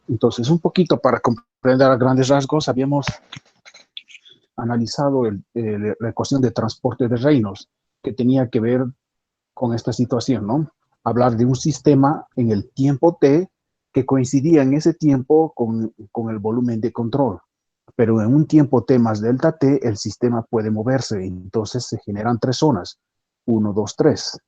Entonces, un poquito para comprender a grandes rasgos, habíamos analizado la ecuación de transporte de Reynolds, que tenía que ver con esta situación, ¿no? Hablar de un sistema en el tiempo t que coincidía en ese tiempo con el volumen de control. Pero en un tiempo t más delta t, el sistema puede moverse. Entonces se generan tres zonas, 1, 2, 3.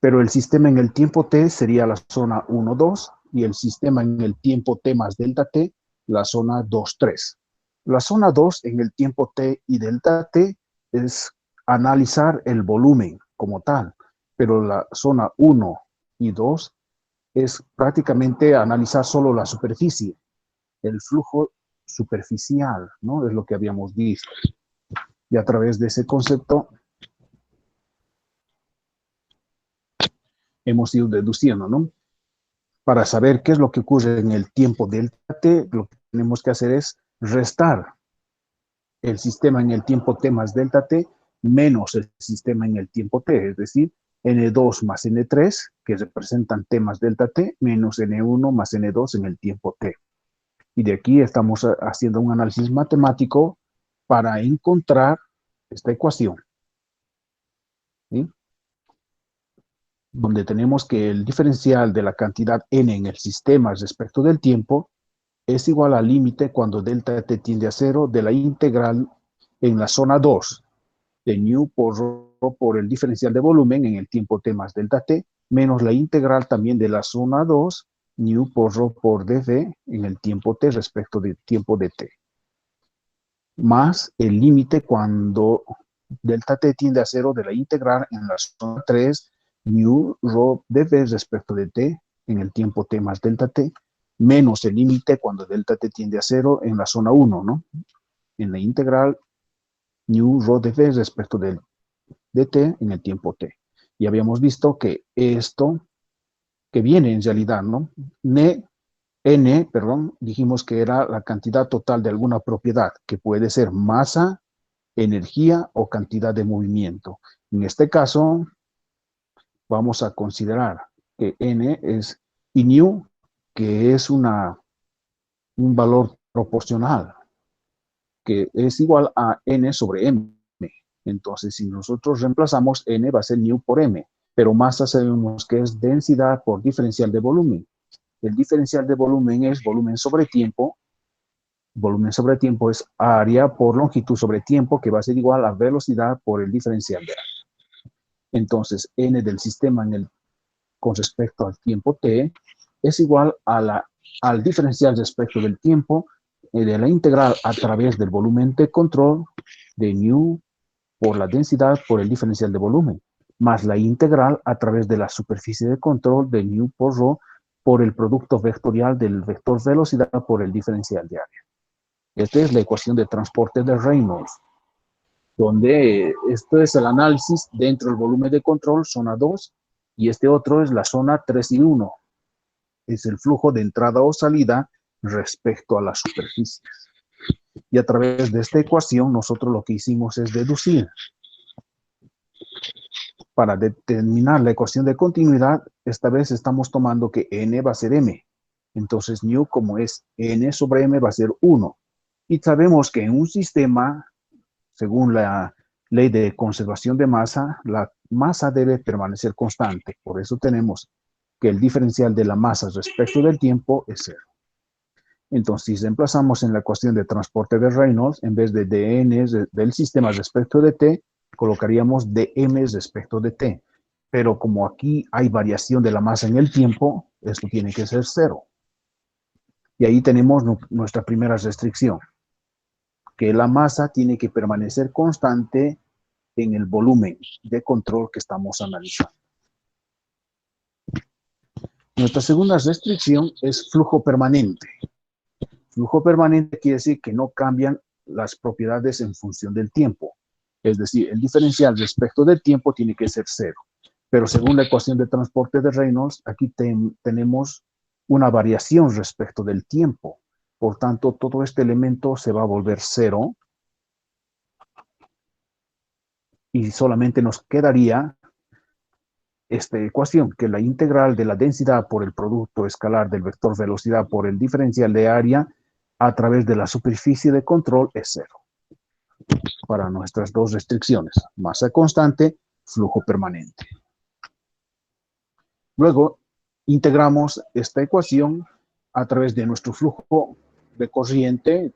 Pero el sistema en el tiempo t sería la zona 1, 2, y el sistema en el tiempo t más delta t, la zona 2, 3. La zona 2 en el tiempo t y delta t es analizar el volumen como tal, pero la zona 1 y 2 es prácticamente analizar solo la superficie, el flujo superficial, ¿no? Es lo que habíamos visto. Y a través de ese concepto hemos ido deduciendo, ¿no? Para saber qué es lo que ocurre en el tiempo delta t, lo que tenemos que hacer es restar el sistema en el tiempo t más delta t menos el sistema en el tiempo t, es decir, n2 más n3, que representan t más delta t, menos n1 más n2 en el tiempo t. Y de aquí estamos haciendo un análisis matemático para encontrar esta ecuación, ¿sí? Donde tenemos que el diferencial de la cantidad n en el sistema respecto del tiempo es igual al límite cuando delta t tiende a cero de la integral en la zona 2 de nu por rho por el diferencial de volumen en el tiempo t más delta t, menos la integral también de la zona 2 nu por rho por dv en el tiempo t respecto del tiempo de t, más el límite cuando delta t tiende a cero de la integral en la zona 3 nu rho dv respecto de t en el tiempo t más delta t, menos el límite cuando delta t tiende a cero en la zona 1, ¿no? En la integral nu rho dv respecto de t en el tiempo t. Y habíamos visto que esto que viene en realidad, ¿no? N, perdón, dijimos que era la cantidad total de alguna propiedad, que puede ser masa, energía o cantidad de movimiento. En este caso, vamos a considerar que N es y nu, que es un valor proporcional, que es igual a N sobre M. Entonces, si nosotros reemplazamos N, va a ser nu por M, pero masa sabemos que es densidad por diferencial de volumen. El diferencial de volumen es volumen sobre tiempo. Volumen sobre tiempo es área por longitud sobre tiempo, que va a ser igual a velocidad por el diferencial de área. Entonces, N del sistema con respecto al tiempo t es igual al diferencial respecto del tiempo de la integral a través del volumen de control de nu por la densidad por el diferencial de volumen, más la integral a través de la superficie de control de nu por rho por el producto vectorial del vector velocidad por el diferencial de área. Esta es la ecuación de transporte de Reynolds, donde esto es el análisis dentro del volumen de control, zona 2, y este otro es la zona 3 y 1. Es el flujo de entrada o salida respecto a las superficies. Y a través de esta ecuación, nosotros lo que hicimos es deducir. Para determinar la ecuación de continuidad, esta vez estamos tomando que n va a ser m. Entonces, nu, como es n sobre m, va a ser 1. Y sabemos que en un sistema, según la ley de conservación de masa, la masa debe permanecer constante. Por eso tenemos que el diferencial de la masa respecto del tiempo es 0. Entonces, si reemplazamos en la ecuación de transporte de Reynolds, en vez de dn del sistema respecto de t, colocaríamos dm respecto de t. Pero como aquí hay variación de la masa en el tiempo, esto tiene que ser 0. Y ahí tenemos nuestra primera restricción, que la masa tiene que permanecer constante en el volumen de control que estamos analizando. Nuestra segunda restricción es flujo permanente. Flujo permanente quiere decir que no cambian las propiedades en función del tiempo. Es decir, el diferencial respecto del tiempo tiene que ser 0. Pero según la ecuación de transporte de Reynolds, aquí tenemos una variación respecto del tiempo. Por tanto, todo este elemento se va a volver 0 y solamente nos quedaría esta ecuación, que la integral de la densidad por el producto escalar del vector velocidad por el diferencial de área a través de la superficie de control es cero. Para nuestras dos restricciones, masa constante, flujo permanente. Luego, integramos esta ecuación a través de nuestro flujo de corriente,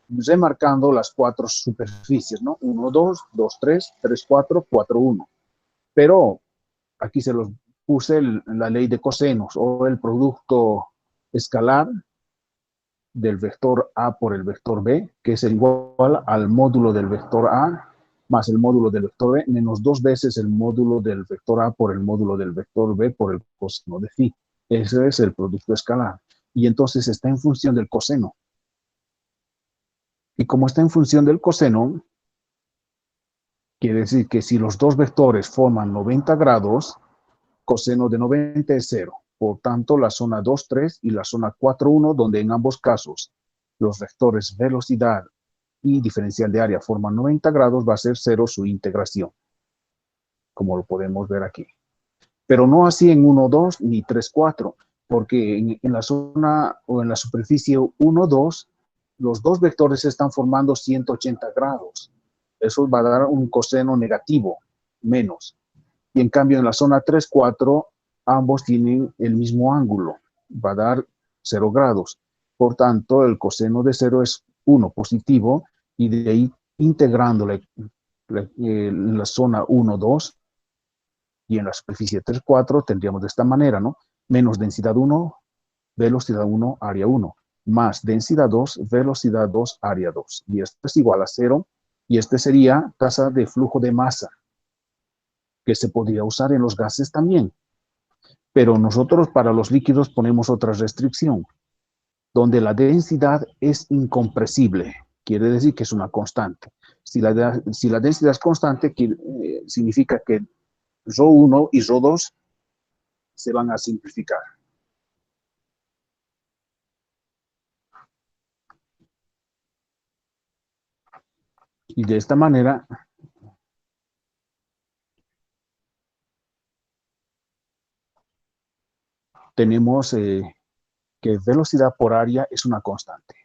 remarcando las cuatro superficies, ¿no? 1, 2, 2, 3, 3, 4, 4, 1. Pero aquí se los puse la ley de cosenos o el producto escalar del vector A por el vector B, que es igual al módulo del vector A más el módulo del vector B menos 2 veces el módulo del vector A por el módulo del vector B por el coseno de phi. Ese es el producto escalar. Y entonces está en función del coseno. Y como está en función del coseno, quiere decir que si los dos vectores forman 90 grados, coseno de 90 es 0. Por tanto, la zona 2, 3 y la zona 4, 1, donde en ambos casos los vectores velocidad y diferencial de área forman 90 grados, va a ser 0 su integración, como lo podemos ver aquí. Pero no así en 1, 2 ni 3, 4, porque en la zona o en la superficie 1, 2, los dos vectores están formando 180 grados. Eso va a dar un coseno negativo, menos. Y en cambio en la zona 3, 4, ambos tienen el mismo ángulo, va a dar 0 grados. Por tanto, el coseno de 0 es 1 positivo, y de ahí integrando la zona 1, 2, y en la superficie 3, 4, tendríamos de esta manera, ¿no? Menos densidad 1, velocidad 1, área 1, más densidad 2, velocidad 2, área 2. Y esto es igual a 0, y este sería tasa de flujo de masa, que se podría usar en los gases también. Pero nosotros para los líquidos ponemos otra restricción, donde la densidad es incompresible. Quiere decir que es una constante. Si la densidad es constante, significa que ρ1 y ρ2 se van a simplificar. Y de esta manera tenemos que velocidad por área es una constante.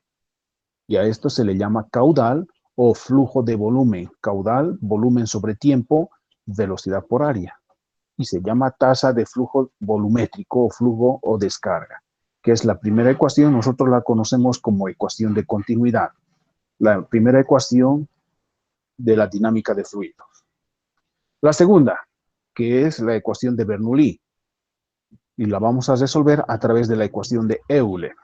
Y a esto se le llama caudal o flujo de volumen. Caudal, volumen sobre tiempo, velocidad por área. Y se llama tasa de flujo volumétrico o flujo o descarga, que es la primera ecuación. Nosotros la conocemos como ecuación de continuidad. La primera ecuación de la dinámica de fluidos. La segunda, que es la ecuación de Bernoulli, y la vamos a resolver a través de la ecuación de Euler.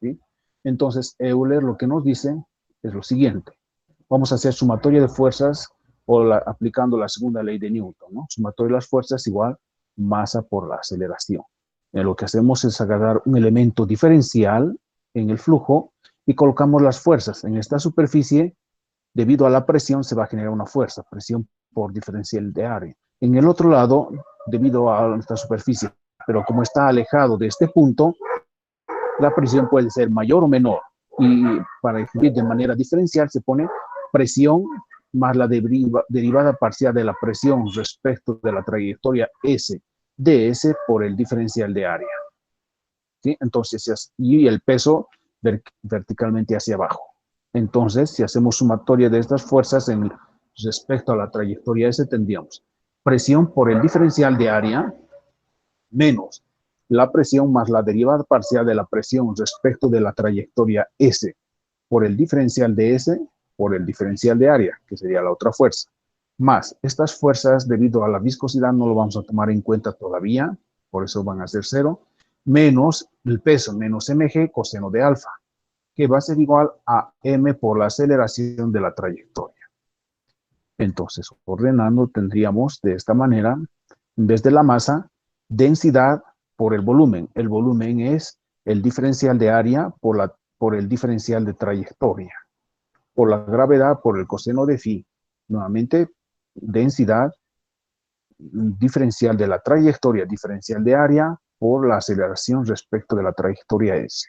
¿Sí? Entonces, Euler lo que nos dice es lo siguiente. Vamos a hacer sumatoria de fuerzas aplicando la segunda ley de Newton, ¿no? Sumatoria de las fuerzas igual masa por la aceleración. Lo que hacemos es agarrar un elemento diferencial en el flujo y colocamos las fuerzas en esta superficie. Debido a la presión se va a generar una fuerza, presión por diferencial de área. En el otro lado, debido a nuestra superficie, pero como está alejado de este punto, la presión puede ser mayor o menor. Y para escribir de manera diferencial se pone presión más la derivada parcial de la presión respecto de la trayectoria S ds por el diferencial de área. ¿Sí? Entonces, y el peso verticalmente hacia abajo. Entonces, si hacemos sumatoria de estas fuerzas respecto a la trayectoria S, tendríamos presión por el diferencial de área menos la presión más la derivada parcial de la presión respecto de la trayectoria S por el diferencial de S por el diferencial de área, que sería la otra fuerza. Más estas fuerzas, debido a la viscosidad, no lo vamos a tomar en cuenta todavía, por eso van a ser 0, menos el peso, menos mg coseno de alfa, que va a ser igual a m por la aceleración de la trayectoria. Entonces, ordenando, tendríamos de esta manera, en vez de la masa, densidad por el volumen. El volumen es el diferencial de área por el diferencial de trayectoria. Por la gravedad, por el coseno de phi. Nuevamente, densidad, diferencial de la trayectoria, diferencial de área, por la aceleración respecto de la trayectoria S.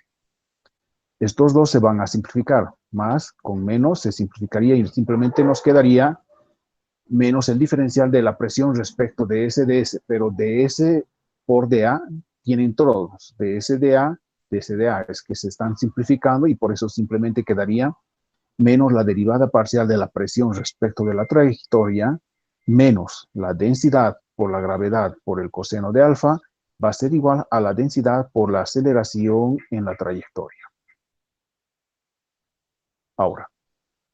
Estos dos se van a simplificar, más con menos se simplificaría y simplemente nos quedaría menos el diferencial de la presión respecto de S de S, pero de S por dA tienen todos, de S de A, de S de A, es que se están simplificando y por eso simplemente quedaría menos la derivada parcial de la presión respecto de la trayectoria, menos la densidad por la gravedad por el coseno de alfa, va a ser igual a la densidad por la aceleración en la trayectoria. Ahora,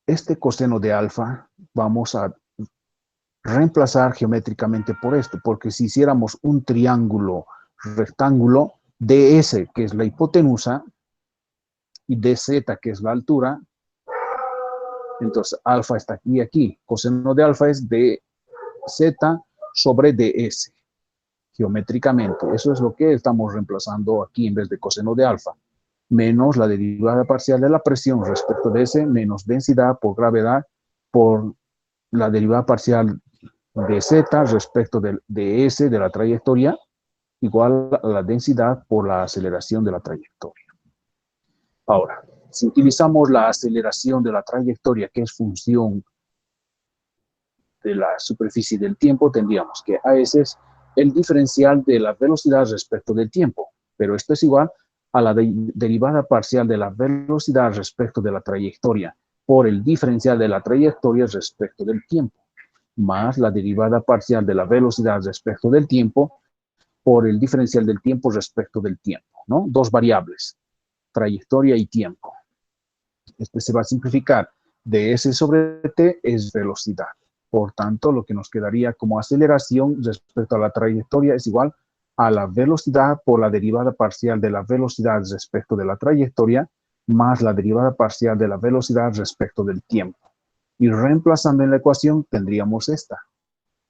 este coseno de alfa vamos a reemplazar geométricamente por esto, porque si hiciéramos un triángulo rectángulo, ds, que es la hipotenusa, y dz, que es la altura, entonces alfa está aquí y aquí. Coseno de alfa es dz sobre ds, geométricamente. Eso es lo que estamos reemplazando aquí en vez de coseno de alfa. Menos la derivada parcial de la presión respecto de S, menos densidad por gravedad por la derivada parcial de Z respecto de S de la trayectoria, igual a la densidad por la aceleración de la trayectoria. Ahora, si utilizamos la aceleración de la trayectoria, que es función de la superficie del tiempo, tendríamos que AS es el diferencial de la velocidad respecto del tiempo, pero esto es igual a la derivada parcial de la velocidad respecto de la trayectoria por el diferencial de la trayectoria respecto del tiempo, más la derivada parcial de la velocidad respecto del tiempo por el diferencial del tiempo respecto del tiempo, ¿no? Dos variables, trayectoria y tiempo. Este se va a simplificar. ds sobre t es velocidad. Por tanto, lo que nos quedaría como aceleración respecto a la trayectoria es igual a la velocidad por la derivada parcial de la velocidad respecto de la trayectoria más la derivada parcial de la velocidad respecto del tiempo. Y reemplazando en la ecuación tendríamos esta,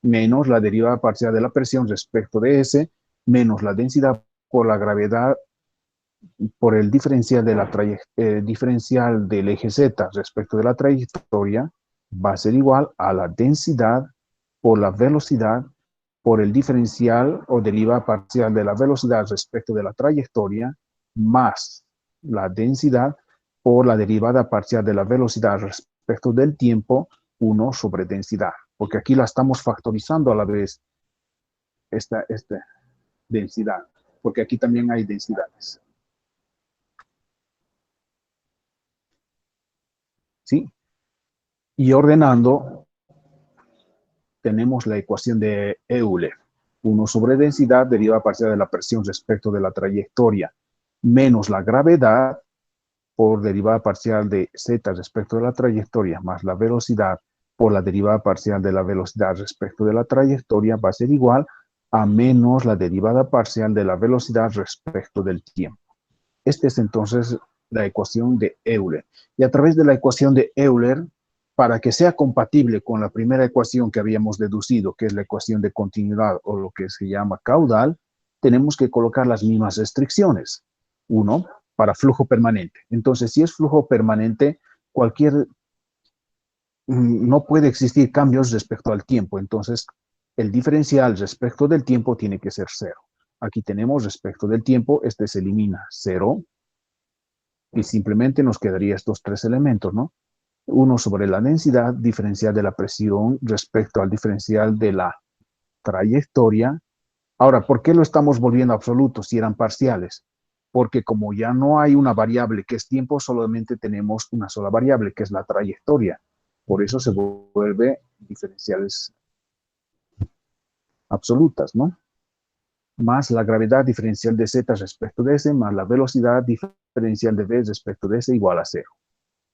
menos la derivada parcial de la presión respecto de S, menos la densidad por la gravedad por el diferencial, diferencial del eje Z respecto de la trayectoria va a ser igual a la densidad por la velocidad por el diferencial o derivada parcial de la velocidad respecto de la trayectoria más la densidad por la derivada parcial de la velocidad respecto del tiempo 1 sobre densidad. Porque aquí la estamos factorizando a la vez esta densidad. Porque aquí también hay densidades. ¿Sí? Y ordenando, tenemos la ecuación de Euler. 1 sobre densidad derivada parcial de la presión respecto de la trayectoria, menos la gravedad por derivada parcial de z respecto de la trayectoria, más la velocidad por la derivada parcial de la velocidad respecto de la trayectoria, va a ser igual a menos la derivada parcial de la velocidad respecto del tiempo. Esta es entonces la ecuación de Euler. Y a través de la ecuación de Euler, para que sea compatible con la primera ecuación que habíamos deducido, que es la ecuación de continuidad o lo que se llama caudal, tenemos que colocar las mismas restricciones. Uno, para flujo permanente. Entonces, si es flujo permanente, no puede existir cambios respecto al tiempo. Entonces, el diferencial respecto del tiempo tiene que ser 0. Aquí tenemos respecto del tiempo, este se elimina 0, y simplemente nos quedaría estos tres elementos, ¿no? 1 sobre la densidad diferencial de la presión respecto al diferencial de la trayectoria. Ahora, ¿por qué lo estamos volviendo absoluto si eran parciales? Porque como ya no hay una variable que es tiempo, solamente tenemos una sola variable, que es la trayectoria. Por eso se vuelve diferenciales absolutas, ¿no? Más la gravedad diferencial de z respecto de s, más la velocidad diferencial de v respecto de s igual a 0.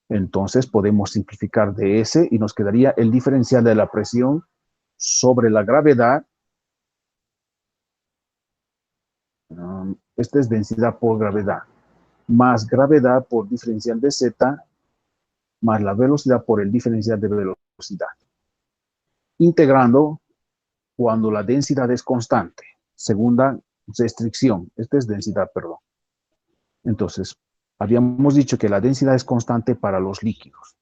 Entonces podemos simplificar de S y nos quedaría el diferencial de la presión sobre la gravedad. Esta es densidad por gravedad. Más gravedad por diferencial de Z, más la velocidad por el diferencial de velocidad. Integrando cuando la densidad es constante. Segunda restricción. Esta es densidad, perdón. Entonces, habíamos dicho que la densidad es constante para los líquidos.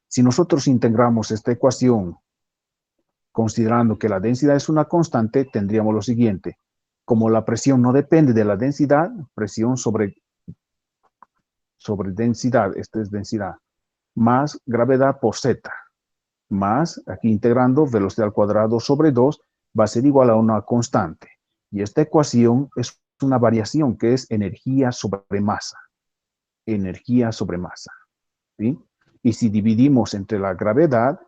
Si nosotros integramos esta ecuación considerando que la densidad es una constante, tendríamos lo siguiente. Como la presión no depende de la densidad, presión sobre densidad, esta es densidad, más gravedad por Z. más, aquí integrando, velocidad al cuadrado sobre 2 va a ser igual a una constante. Y esta ecuación es una variación que es energía sobre masa. Energía sobre masa. ¿Sí? Y si dividimos entre la gravedad,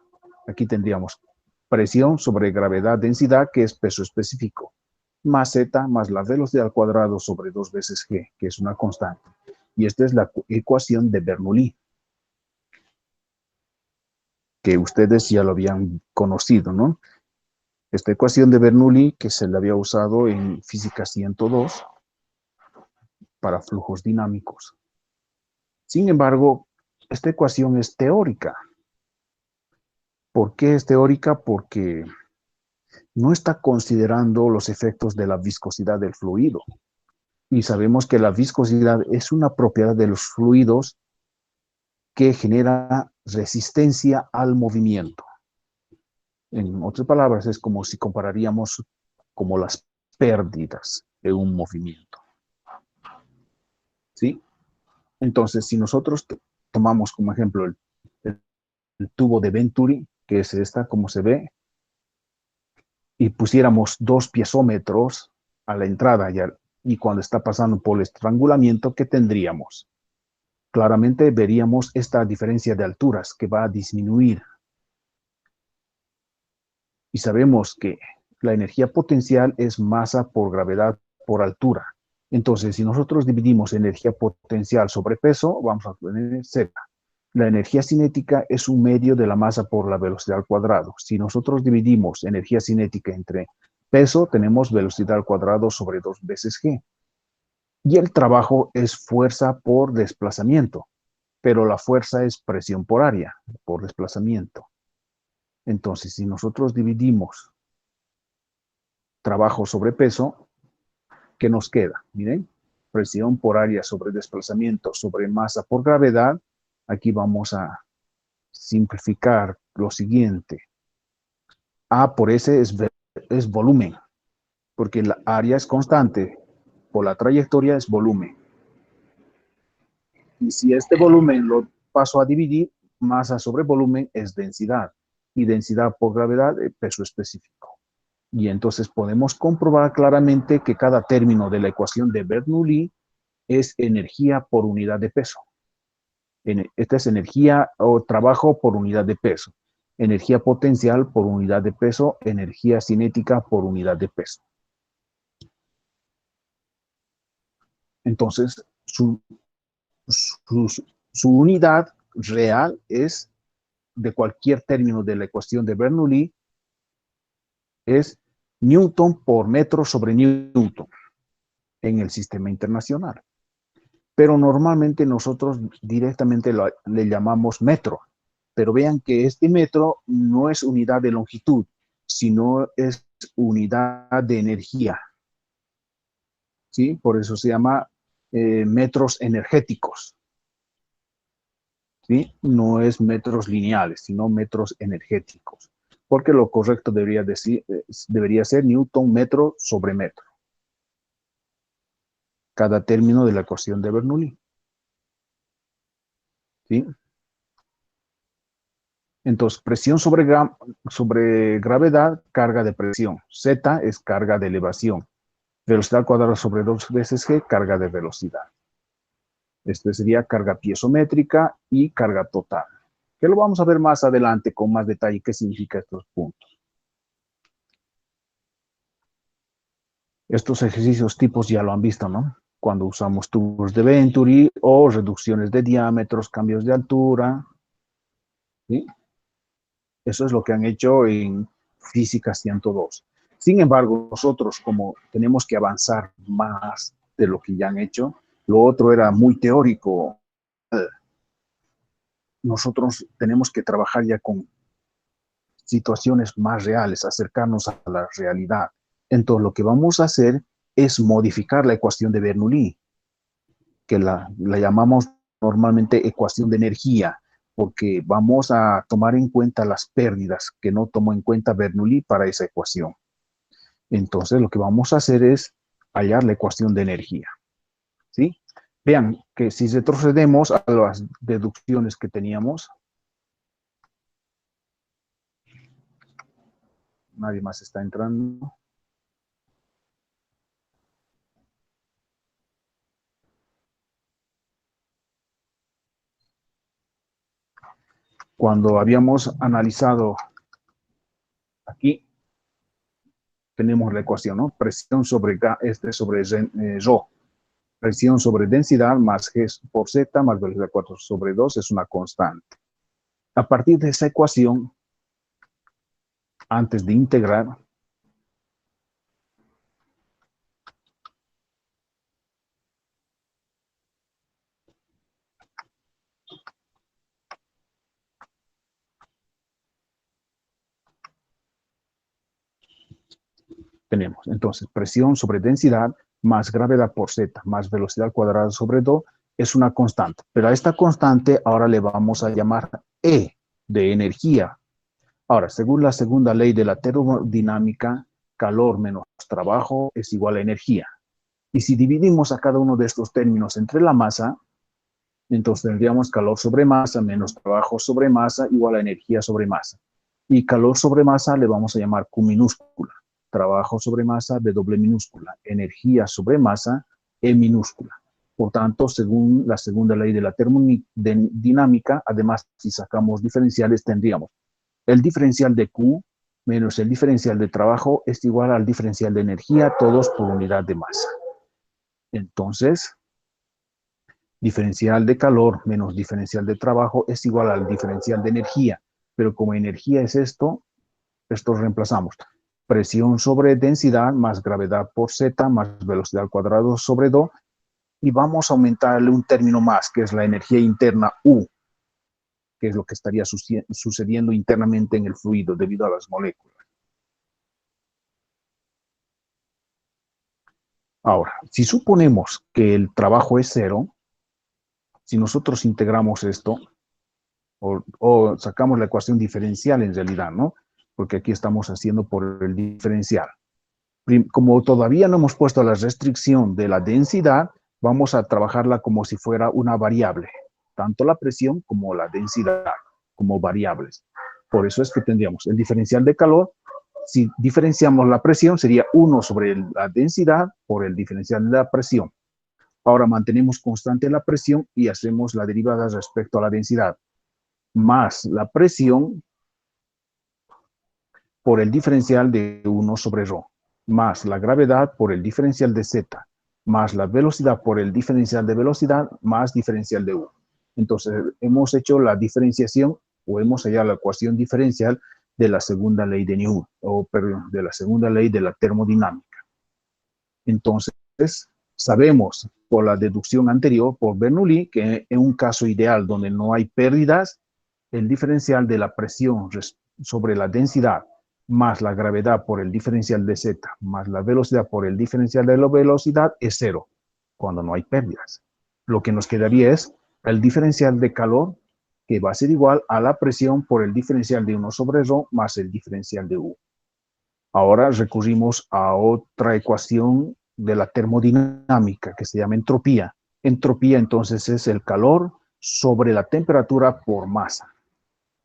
aquí tendríamos presión sobre gravedad densidad, que es peso específico, más z más la velocidad al cuadrado sobre 2 veces g, que es una constante. Y esta es la ecuación de Bernoulli, que ustedes ya lo habían conocido, ¿no? Esta ecuación de Bernoulli, que se le había usado en física 102 para flujos dinámicos. Sin embargo, esta ecuación es teórica. ¿Por qué es teórica? Porque no está considerando los efectos de la viscosidad del fluido. Y sabemos que la viscosidad es una propiedad de los fluidos que genera resistencia al movimiento. En otras palabras, es como si compararíamos como las pérdidas de un movimiento. ¿Sí? Entonces, si nosotros tomamos como ejemplo el tubo de Venturi, que es esta, como se ve, y pusiéramos 2 piezómetros a la entrada y cuando está pasando por el estrangulamiento, ¿qué tendríamos? Claramente veríamos esta diferencia de alturas que va a disminuir. Y sabemos que la energía potencial es masa por gravedad por altura. Entonces, si nosotros dividimos energía potencial sobre peso, vamos a tener Z. La energía cinética es un medio de la masa por la velocidad al cuadrado. Si nosotros dividimos energía cinética entre peso, tenemos velocidad al cuadrado sobre 2 veces g. Y el trabajo es fuerza por desplazamiento, pero la fuerza es presión por área, por desplazamiento. Entonces, si nosotros dividimos trabajo sobre peso, ¿qué nos queda? Miren, presión por área sobre desplazamiento sobre masa por gravedad. Aquí vamos a simplificar lo siguiente. A por S es volumen, porque la área es constante, por la trayectoria es volumen. Y si este volumen lo paso a dividir, masa sobre volumen es densidad, y densidad por gravedad es peso específico. Y entonces podemos comprobar claramente que cada término de la ecuación de Bernoulli es energía por unidad de peso. Esta es energía o trabajo por unidad de peso. Energía potencial por unidad de peso, energía cinética por unidad de peso. Entonces, su unidad real es, de cualquier término de la ecuación de Bernoulli, es Newton por metro sobre Newton en el sistema internacional. Pero normalmente nosotros directamente le llamamos metro. Pero vean que este metro no es unidad de longitud, sino es unidad de energía. ¿Sí? Por eso se llama metros energéticos. ¿Sí? No es metros lineales, sino metros energéticos. Porque lo correcto debería ser Newton metro sobre metro. Cada término de la ecuación de Bernoulli. ¿Sí? Entonces, presión sobre gravedad, carga de presión. Z es carga de elevación. Velocidad al cuadrado sobre 2 veces g, carga de velocidad. Este sería carga piezométrica y carga total. Que lo vamos a ver más adelante con más detalle qué significa estos puntos. Estos ejercicios tipos ya lo han visto, ¿no? Cuando usamos tubos de Venturi o reducciones de diámetros, cambios de altura. ¿Sí? Eso es lo que han hecho en Física 102. Sin embargo, nosotros como tenemos que avanzar más de lo que ya han hecho, lo otro era muy teórico. Nosotros tenemos que trabajar ya con situaciones más reales, acercarnos a la realidad. Entonces, lo que vamos a hacer es modificar la ecuación de Bernoulli, que la llamamos normalmente ecuación de energía, porque vamos a tomar en cuenta las pérdidas que no tomó en cuenta Bernoulli para esa ecuación. Entonces, lo que vamos a hacer es hallar la ecuación de energía. ¿Sí? Vean que si retrocedemos a las deducciones que teníamos, nadie más está entrando. Cuando habíamos analizado aquí, tenemos la ecuación, ¿no? Presión sobre sobre Rho. Presión sobre densidad más G por Z más velocidad 4 sobre 2 es una constante. A partir de esa ecuación, antes de integrar, tenemos entonces presión sobre densidad más gravedad por Z más velocidad al cuadrado sobre 2 es una constante. Pero a esta constante ahora le vamos a llamar E de energía. Ahora, según la segunda ley de la termodinámica, calor menos trabajo es igual a energía. Y si dividimos a cada uno de estos términos entre la masa, entonces tendríamos calor sobre masa menos trabajo sobre masa igual a energía sobre masa. Y calor sobre masa le vamos a llamar Q minúscula. Trabajo sobre masa, W minúscula. Energía sobre masa, E minúscula. Por tanto, según la segunda ley de la termodinámica, además, si sacamos diferenciales, tendríamos el diferencial de Q menos el diferencial de trabajo es igual al diferencial de energía, todos por unidad de masa. Entonces, diferencial de calor menos diferencial de trabajo es igual al diferencial de energía. Pero como energía es esto reemplazamos. Presión sobre densidad más gravedad por Z más velocidad al cuadrado sobre 2. Y vamos a aumentarle un término más, que es la energía interna U, que es lo que estaría sucediendo internamente en el fluido debido a las moléculas. Ahora, si suponemos que el trabajo es 0, si nosotros integramos esto, o sacamos la ecuación diferencial en realidad, ¿no? Porque aquí estamos haciendo por el diferencial. Como todavía no hemos puesto la restricción de la densidad, vamos a trabajarla como si fuera una variable, tanto la presión como la densidad, como variables. Por eso es que tendríamos el diferencial de calor. Si diferenciamos la presión, sería 1 sobre la densidad por el diferencial de la presión. Ahora mantenemos constante la presión y hacemos la derivada respecto a la densidad, más la presión por el diferencial de 1 sobre ρ, más la gravedad por el diferencial de z, más la velocidad por el diferencial de velocidad, más diferencial de u. Entonces, hemos hecho la diferenciación o hemos hallado la ecuación diferencial de la segunda ley de Newton, o perdón, de la segunda ley de la termodinámica. Entonces, sabemos por la deducción anterior, por Bernoulli, que en un caso ideal donde no hay pérdidas, el diferencial de la presión sobre la densidad más la gravedad por el diferencial de z más la velocidad por el diferencial de la velocidad es 0, cuando no hay pérdidas. Lo que nos quedaría es el diferencial de calor, que va a ser igual a la presión por el diferencial de 1 sobre ρ más el diferencial de u. Ahora recurrimos a otra ecuación de la termodinámica que se llama entropía. Entropía entonces es el calor sobre la temperatura por masa.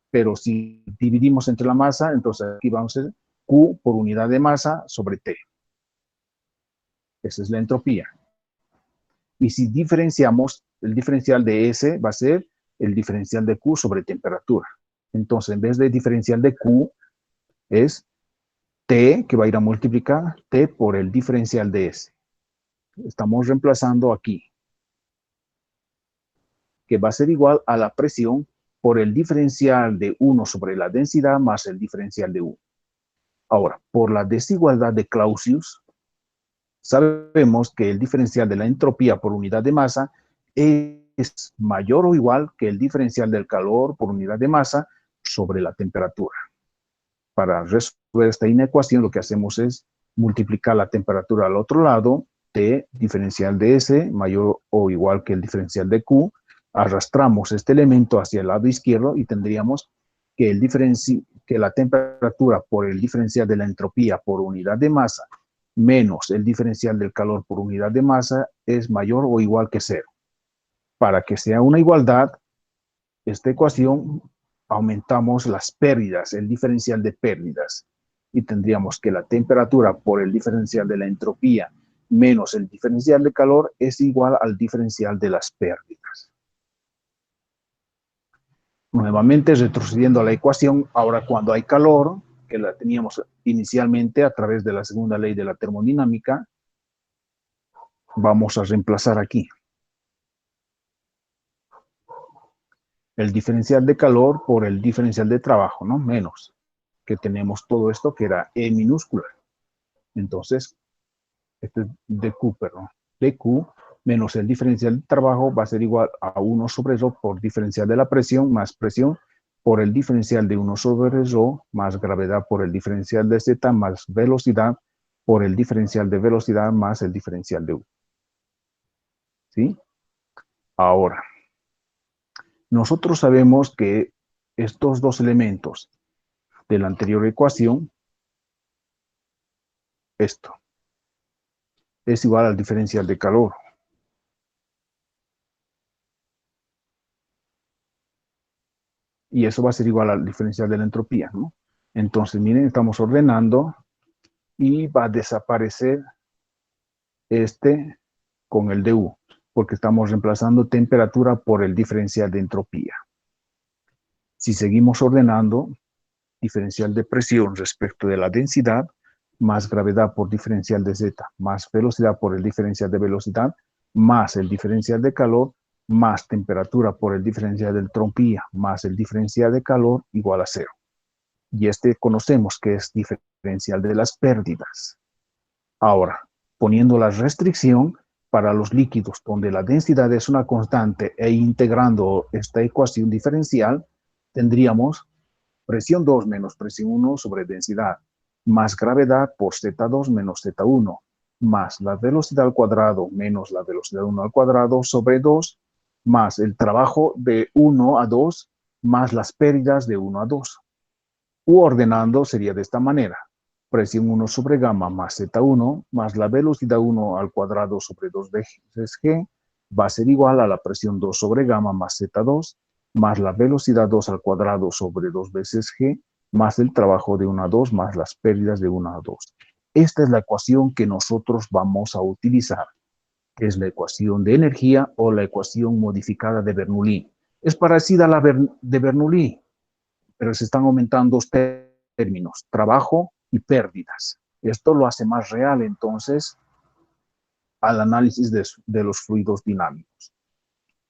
Pero si dividimos entre la masa, entonces aquí vamos a hacer Q por unidad de masa sobre T. Esa es la entropía. Y si diferenciamos, el diferencial de S va a ser el diferencial de Q sobre temperatura. Entonces, en vez de diferencial de Q, es T, que va a ir a multiplicar T por el diferencial de S. Estamos reemplazando aquí, que va a ser igual a la presión por el diferencial de 1 sobre la densidad más el diferencial de U. Ahora, por la desigualdad de Clausius, sabemos que el diferencial de la entropía por unidad de masa es mayor o igual que el diferencial del calor por unidad de masa sobre la temperatura. Para resolver esta inecuación, lo que hacemos es multiplicar la temperatura al otro lado, T diferencial de S mayor o igual que el diferencial de Q, arrastramos este elemento hacia el lado izquierdo y tendríamos que, que la temperatura por el diferencial de la entropía por unidad de masa menos el diferencial del calor por unidad de masa es mayor o igual que 0. Para que sea una igualdad, esta ecuación aumentamos las pérdidas, el diferencial de pérdidas. y tendríamos que la temperatura por el diferencial de la entropía menos el diferencial de calor es igual al diferencial de las pérdidas. Nuevamente retrocediendo a la ecuación, ahora cuando hay calor, que la teníamos inicialmente a través de la segunda ley de la termodinámica, vamos a reemplazar aquí el diferencial de calor por el diferencial de trabajo, ¿no? Menos, que tenemos todo esto que era E minúscula. Entonces, este es dQ, perdón, dQ menos el diferencial de trabajo va a ser igual a 1 sobre ρ por diferencial de la presión más presión por el diferencial de 1 sobre ρ más gravedad por el diferencial de Z más velocidad por el diferencial de velocidad más el diferencial de U. ¿Sí? Ahora, nosotros sabemos que estos dos elementos de la anterior ecuación, esto, es igual al diferencial de calor. Y eso va a ser igual al diferencial de la entropía, ¿no? Entonces, miren, estamos ordenando y va a desaparecer este con el dU, porque estamos reemplazando temperatura por el diferencial de entropía. Si seguimos ordenando, diferencial de presión respecto de la densidad, más gravedad por diferencial de Z, más velocidad por el diferencial de velocidad, más el diferencial de calor, más temperatura por el diferencial de entropía, más el diferencial de calor igual a cero. Y este conocemos que es diferencial de las pérdidas. Ahora, poniendo la restricción para los líquidos donde la densidad es una constante e integrando esta ecuación diferencial, tendríamos presión 2 menos presión 1 sobre densidad, más gravedad por Z2 menos Z1, más la velocidad al cuadrado menos la velocidad 1 al cuadrado sobre 2, más el trabajo de 1 a 2, más las pérdidas de 1 a 2. U ordenando sería de esta manera. Presión 1 sobre gamma más Z1 más la velocidad 1 al cuadrado sobre 2 veces G va a ser igual a la presión 2 sobre gamma más Z2 más la velocidad 2 al cuadrado sobre 2 veces G más el trabajo de 1 a 2 más las pérdidas de 1 a 2. Esta es la ecuación que nosotros vamos a utilizar, que es la ecuación de energía o la ecuación modificada de Bernoulli. Es parecida a la de Bernoulli, pero se están aumentando dos términos, trabajo y pérdidas. Esto lo hace más real, entonces, al análisis de los fluidos dinámicos.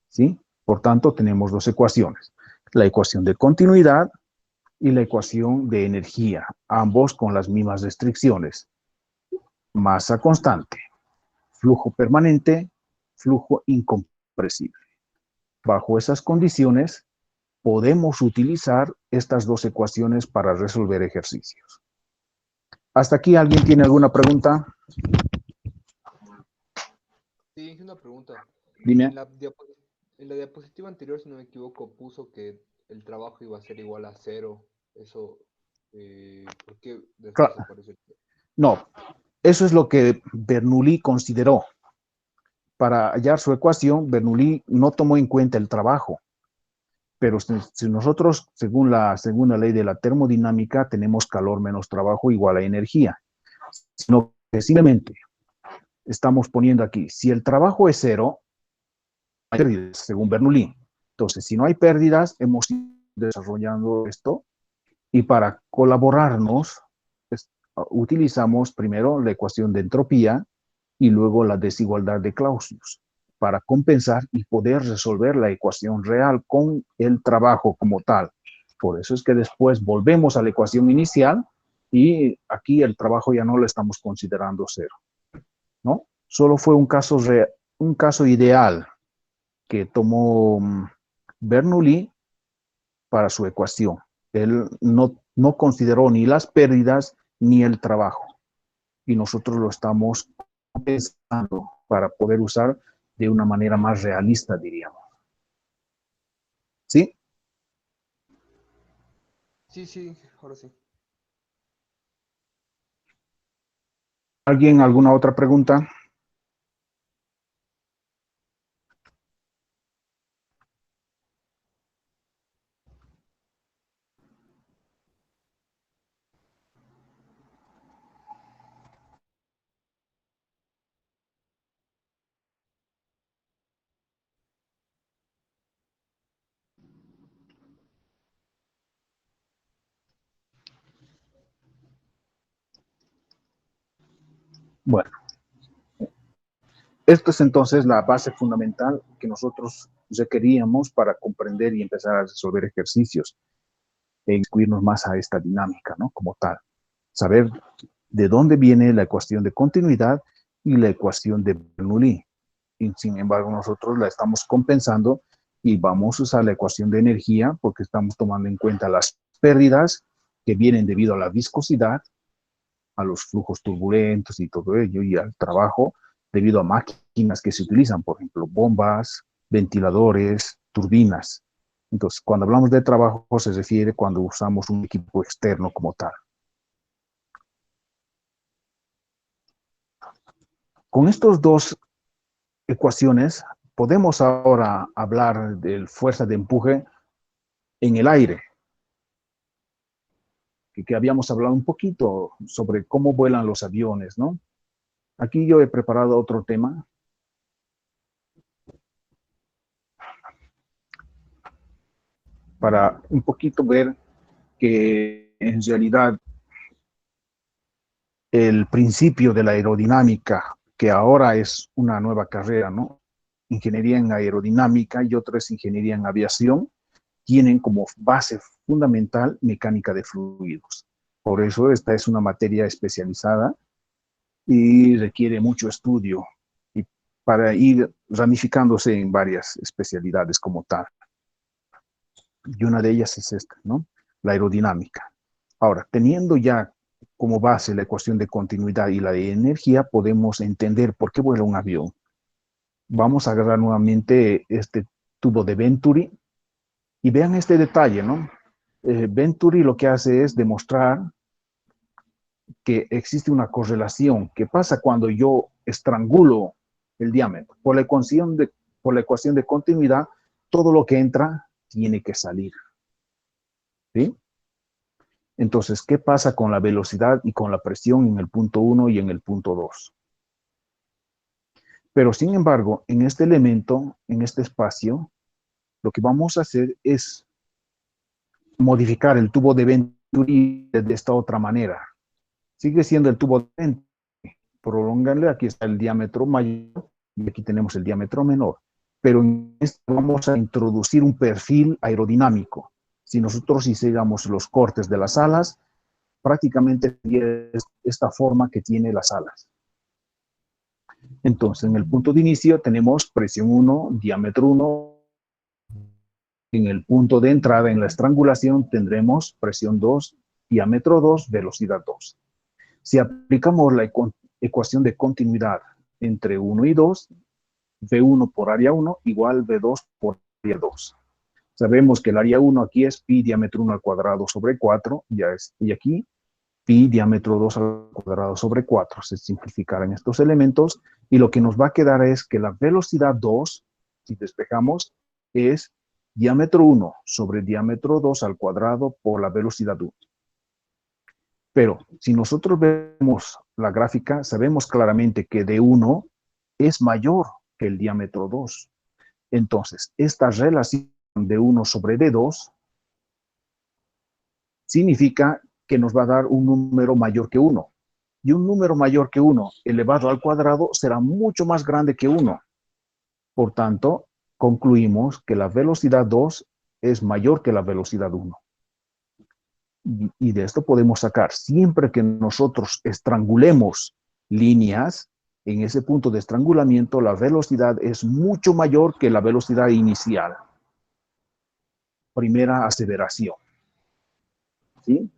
¿Sí? Por tanto, tenemos dos ecuaciones, la ecuación de continuidad y la ecuación de energía, ambos con las mismas restricciones. Masa constante, flujo permanente, flujo incompresible. Bajo esas condiciones, podemos utilizar estas dos ecuaciones para resolver ejercicios. ¿Hasta aquí alguien tiene alguna pregunta? Sí, una pregunta. En Dime. la, en la diapositiva anterior, si no me equivoco, puso que el trabajo iba a ser igual a cero. Eso, ¿por qué después Claro, aparece? no, eso es lo que Bernoulli consideró. Para hallar su ecuación, Bernoulli no tomó en cuenta el trabajo. Pero si nosotros, según la segunda ley de la termodinámica, tenemos calor menos trabajo igual a energía. Sino que simplemente estamos poniendo aquí, si el trabajo es cero, hay pérdidas, según Bernoulli. Entonces, si no hay pérdidas, hemos ido desarrollando esto y para colaborarnos, pues, utilizamos primero la ecuación de entropía y luego la desigualdad de Clausius para compensar y poder resolver la ecuación real con el trabajo como tal. Por eso es que después volvemos a la ecuación inicial y aquí el trabajo ya no lo estamos considerando cero, ¿no? Solo fue un caso ideal que tomó Bernoulli para su ecuación. Él no consideró ni las pérdidas ni el trabajo. Y nosotros lo estamos pensando para poder usar de una manera más realista, diríamos. ¿Sí? Sí, sí, ahora sí. ¿Alguien, alguna otra pregunta? Bueno, esto es entonces la base fundamental que nosotros requeríamos para comprender y empezar a resolver ejercicios e incluirnos más a esta dinámica, ¿no? Como tal. Saber de dónde viene la ecuación de continuidad y la ecuación de Bernoulli. Y sin embargo, nosotros la estamos compensando y vamos a usar la ecuación de energía porque estamos tomando en cuenta las pérdidas que vienen debido a la viscosidad, a los flujos turbulentos y todo ello, y al trabajo debido a máquinas que se utilizan, por ejemplo, bombas, ventiladores, turbinas. Entonces, cuando hablamos de trabajo, se refiere cuando usamos un equipo externo como tal. Con estos dos ecuaciones, podemos ahora hablar de fuerza de empuje en el aire, que habíamos hablado un poquito sobre cómo vuelan los aviones, ¿no? Aquí yo he preparado otro tema. Para un poquito ver que en realidad el principio de la aerodinámica, que ahora es una nueva carrera, ¿no? Ingeniería en aerodinámica y otra es ingeniería en aviación, tienen como base fundamental mecánica de fluidos. Por eso esta es una materia especializada y requiere mucho estudio y para ir ramificándose en varias especialidades como tal. Y una de ellas es esta, ¿no? La aerodinámica. Ahora, teniendo ya como base la ecuación de continuidad y la de energía, podemos entender por qué vuela un avión. Vamos a agarrar nuevamente este tubo de Venturi y vean este detalle, ¿no? Venturi lo que hace es demostrar que existe una correlación. ¿Qué pasa cuando yo estrangulo el diámetro? Por la ecuación de continuidad, todo lo que entra tiene que salir. ¿Sí? Entonces, ¿qué pasa con la velocidad y con la presión en el punto 1 y en el punto 2? Pero, sin embargo, en este elemento, en este espacio, lo que vamos a hacer es modificar el tubo de Venturi de esta otra manera. Sigue siendo el tubo de Venturi. Prolongarle, aquí está el diámetro mayor y aquí tenemos el diámetro menor. Pero en esto vamos a introducir un perfil aerodinámico. Si nosotros hiciéramos los cortes de las alas, prácticamente es esta forma que tiene las alas. Entonces, en el punto de inicio tenemos presión 1, diámetro 1. En el punto de entrada, en la estrangulación, tendremos presión 2, diámetro 2, velocidad 2. Si aplicamos la ecuación de continuidad entre 1 y 2, V1 por área 1 igual V2 por área 2. Sabemos que el área 1 aquí es pi diámetro 1 al cuadrado sobre 4, y aquí pi diámetro 2 al cuadrado sobre 4. Se simplificarán estos elementos y lo que nos va a quedar es que la velocidad 2, si despejamos, es diámetro 1 sobre diámetro 2 al cuadrado por la velocidad 1. Pero si nosotros vemos la gráfica, sabemos claramente que D1 es mayor que el diámetro 2. Entonces, esta relación de 1 sobre D2 significa que nos va a dar un número mayor que 1. Y un número mayor que 1 elevado al cuadrado será mucho más grande que 1. Por tanto, concluimos que la velocidad 2 es mayor que la velocidad 1. Y de esto podemos sacar, siempre que nosotros estrangulemos líneas, en ese punto de estrangulamiento la velocidad es mucho mayor que la velocidad inicial. Primera aseveración. ¿Sí?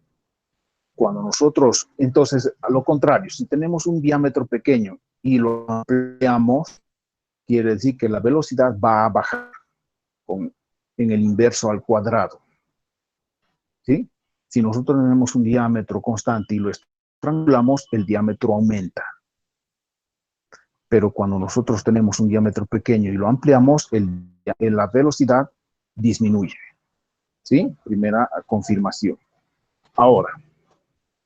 Cuando nosotros, entonces, a lo contrario, si tenemos un diámetro pequeño y lo ampliamos, quiere decir que la velocidad va a bajar en el inverso al cuadrado. ¿Sí? Si nosotros tenemos un diámetro constante y lo estrangulamos, el diámetro aumenta. Pero cuando nosotros tenemos un diámetro pequeño y lo ampliamos, la velocidad disminuye. ¿Sí? Primera confirmación. Ahora,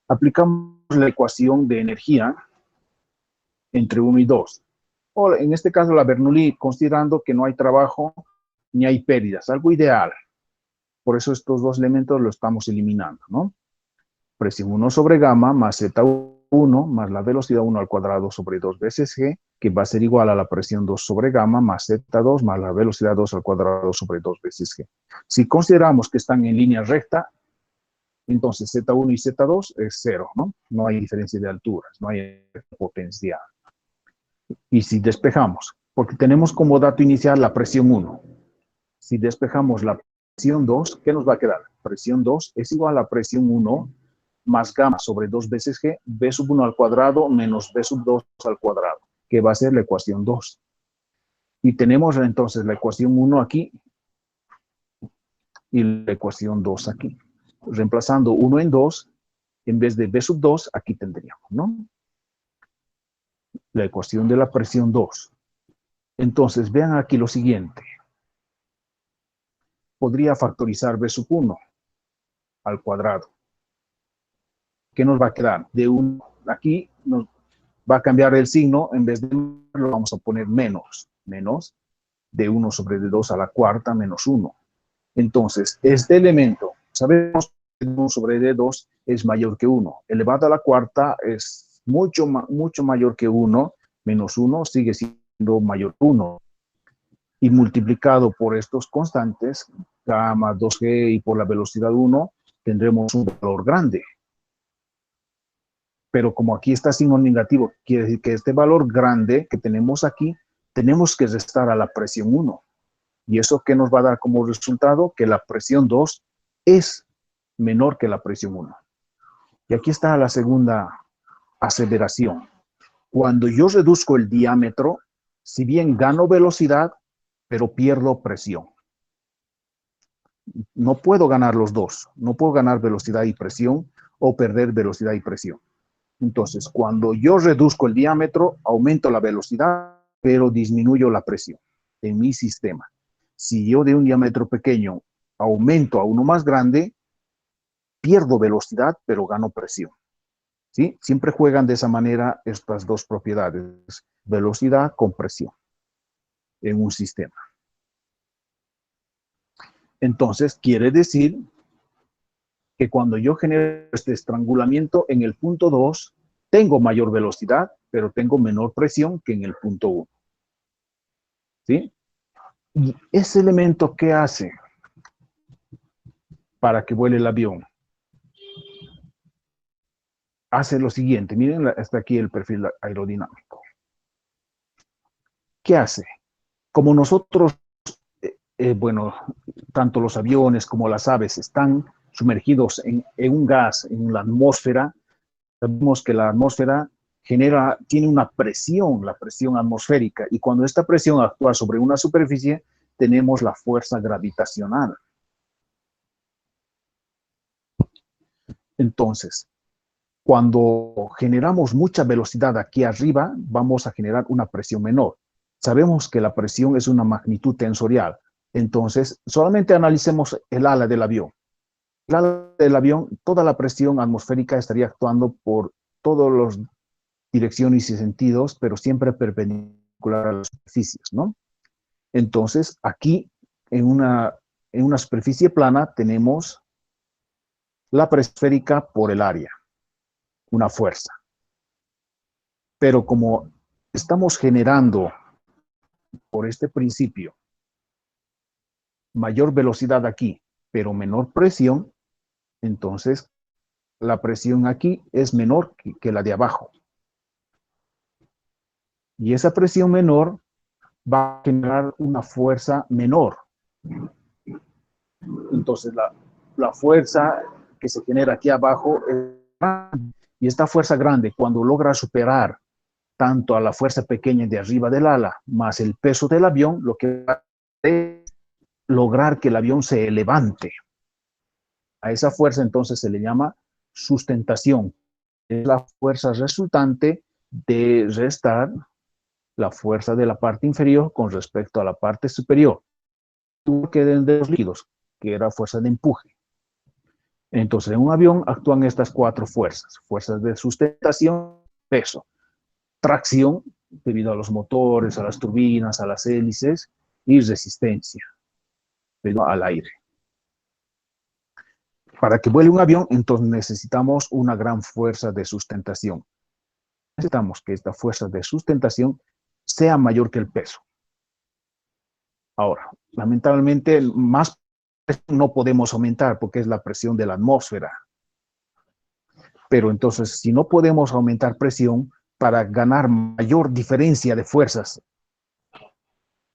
aplicamos la ecuación de energía entre 1 y 2. O en este caso la Bernoulli, considerando que no hay trabajo ni hay pérdidas, algo ideal. Por eso estos dos elementos los estamos eliminando, ¿no? Presión 1 sobre gamma más Z1 1 más la velocidad 1 al cuadrado sobre 2 veces g, que va a ser igual a la presión 2 sobre gamma más Z2 más la velocidad 2 al cuadrado sobre 2 veces g. Si consideramos que están en línea recta, entonces Z1 y Z2 es 0, ¿no? No hay diferencia de alturas, no hay potencial. Y si despejamos, porque tenemos como dato inicial la presión 1. Si despejamos la presión 2, ¿qué nos va a quedar? Presión 2 es igual a presión 1 más gamma sobre 2 veces g, b sub 1 al cuadrado menos b sub 2 al cuadrado, que va a ser la ecuación 2. Y tenemos entonces la ecuación 1 aquí y la ecuación 2 aquí. Reemplazando 1 en 2, en vez de b sub 2, aquí tendríamos, ¿no? La ecuación de la presión 2. Entonces, vean aquí lo siguiente. Podría factorizar b sub 1 al cuadrado. ¿Qué nos va a quedar? De 1, aquí nos va a cambiar el signo, en vez de lo vamos a poner menos, menos de 1 sobre de 2 a la cuarta menos 1. Entonces, este elemento, sabemos que 1 sobre de 2 es mayor que 1. Elevado a la cuarta es mucho mayor que 1, menos 1 sigue siendo mayor que 1. Y multiplicado por estos constantes, gamma 2g y por la velocidad 1, tendremos un valor grande. Pero como aquí está signo negativo, quiere decir que este valor grande que tenemos aquí, tenemos que restar a la presión 1. ¿Y eso qué nos va a dar como resultado? Que la presión 2 es menor que la presión 1. Y aquí está la segunda aseveración. Cuando yo reduzco el diámetro, si bien gano velocidad, pero pierdo presión. No puedo ganar los dos. No puedo ganar velocidad y presión o perder velocidad y presión. Entonces, cuando yo reduzco el diámetro, aumento la velocidad, pero disminuyo la presión en mi sistema. Si yo de un diámetro pequeño aumento a uno más grande, pierdo velocidad, pero gano presión. ¿Sí? Siempre juegan de esa manera estas dos propiedades, velocidad con presión en un sistema. Entonces, quiere decir que cuando yo genero este estrangulamiento en el punto 2, tengo mayor velocidad, pero tengo menor presión que en el punto 1. ¿Sí? ¿Y ese elemento qué hace para que vuele el avión? Hace lo siguiente. Miren hasta aquí el perfil aerodinámico. ¿Qué hace? Como nosotros, bueno, tanto los aviones como las aves están sumergidos en un gas, en la atmósfera, sabemos que la atmósfera tiene una presión, la presión atmosférica, y cuando esta presión actúa sobre una superficie, tenemos la fuerza gravitacional. Entonces, cuando generamos mucha velocidad aquí arriba, vamos a generar una presión menor. Sabemos que la presión es una magnitud tensorial. Entonces, solamente analicemos el ala del avión. El ala del avión, toda la presión atmosférica estaría actuando por todas las direcciones y sentidos, pero siempre perpendicular a las superficies, ¿no? Entonces, aquí, en una superficie plana, tenemos la presión esférica por el área, una fuerza. Pero como estamos generando por este principio mayor velocidad aquí, pero menor presión, entonces la presión aquí es menor que la de abajo. Y esa presión menor va a generar una fuerza menor. Entonces la fuerza que se genera aquí abajo es grande. Y esta fuerza grande, cuando logra superar tanto a la fuerza pequeña de arriba del ala, más el peso del avión, lo que va a es lograr que el avión se levante. A esa fuerza entonces se le llama sustentación. Es la fuerza resultante de restar la fuerza de la parte inferior con respecto a la parte superior. Que de los líquidos, que era fuerza de empuje. Entonces, en un avión actúan estas cuatro fuerzas. Fuerzas de sustentación, peso. Tracción, debido a los motores, a las turbinas, a las hélices. Y resistencia, debido al aire. Para que vuele un avión, entonces necesitamos una gran fuerza de sustentación. necesitamos que esta fuerza de sustentación sea mayor que el peso. Ahora, lamentablemente, más no podemos aumentar porque es la presión de la atmósfera. Pero entonces, si no podemos aumentar presión para ganar mayor diferencia de fuerzas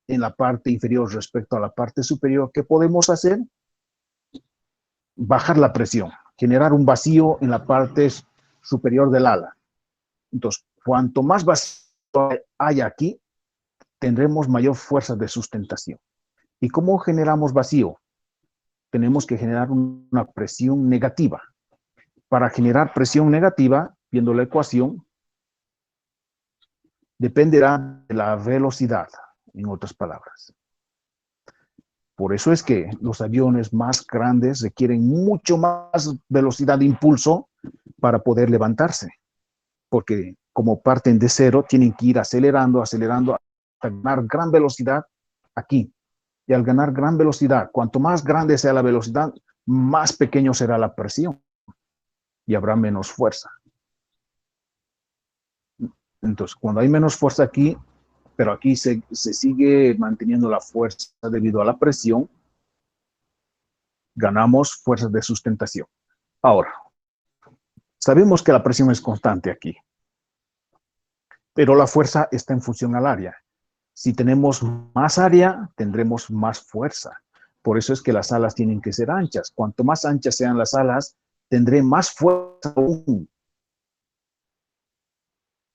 en la parte inferior respecto a la parte superior, ¿qué podemos hacer? Bajar la presión, generar un vacío en la parte superior del ala. Entonces, cuanto más vacío haya aquí, tendremos mayor fuerza de sustentación. ¿Y cómo generamos vacío? Tenemos que generar una presión negativa. Para generar presión negativa, viendo la ecuación, dependerá de la velocidad, en otras palabras. Por eso es que los aviones más grandes requieren mucho más velocidad de impulso para poder levantarse, porque como parten de cero, tienen que ir acelerando, acelerando, hasta ganar gran velocidad aquí. Y al ganar gran velocidad, cuanto más grande sea la velocidad, más pequeño será la presión y habrá menos fuerza. Entonces, cuando hay menos fuerza aquí, pero aquí se sigue manteniendo la fuerza debido a la presión, ganamos fuerzas de sustentación. Ahora, sabemos que la presión es constante aquí, pero la fuerza está en función al área. Si tenemos más área, tendremos más fuerza. Por eso es que las alas tienen que ser anchas. Cuanto más anchas sean las alas, tendré más fuerza aún.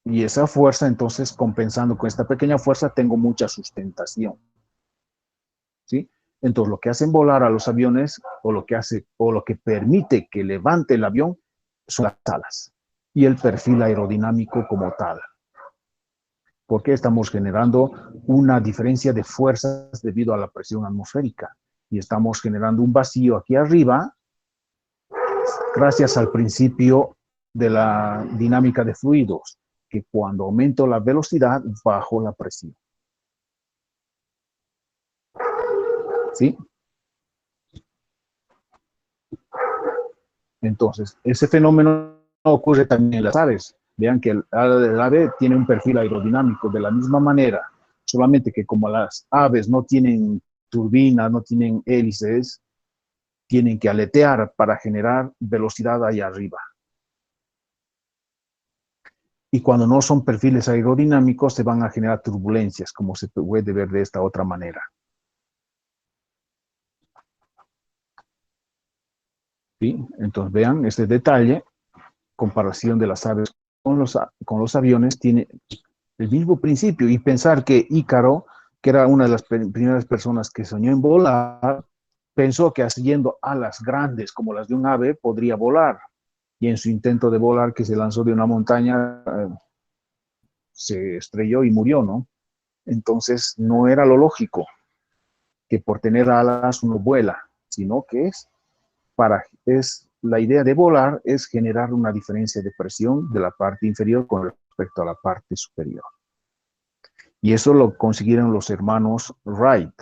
Y esa fuerza, entonces, compensando con esta pequeña fuerza, tengo mucha sustentación. ¿Sí? Entonces, lo que hacen volar a los aviones, o lo que permite que levante el avión, son las alas y el perfil aerodinámico como tal. Porque estamos generando una diferencia de fuerzas debido a la presión atmosférica. Y estamos generando un vacío aquí arriba, gracias al principio de la dinámica de fluidos, que cuando aumento la velocidad, bajo la presión. ¿Sí? Entonces, ese fenómeno ocurre también en las aves. Vean que el ave tiene un perfil aerodinámico de la misma manera, solamente que como las aves no tienen turbinas, no tienen hélices, tienen que aletear para generar velocidad ahí arriba. Y cuando no son perfiles aerodinámicos, se van a generar turbulencias, como se puede ver de esta otra manera. ¿Sí? Entonces vean este detalle, comparación de las aves con los aviones, tiene el mismo principio. Y pensar que Ícaro, que era una de las primeras personas que soñó en volar, pensó que haciendo alas grandes como las de un ave podría volar. Y en su intento de volar, que se lanzó de una montaña, se estrelló y murió, ¿no? Entonces no era lo lógico que por tener alas uno vuela, sino que la idea de volar es generar una diferencia de presión de la parte inferior con respecto a la parte superior. Y eso lo consiguieron los hermanos Wright,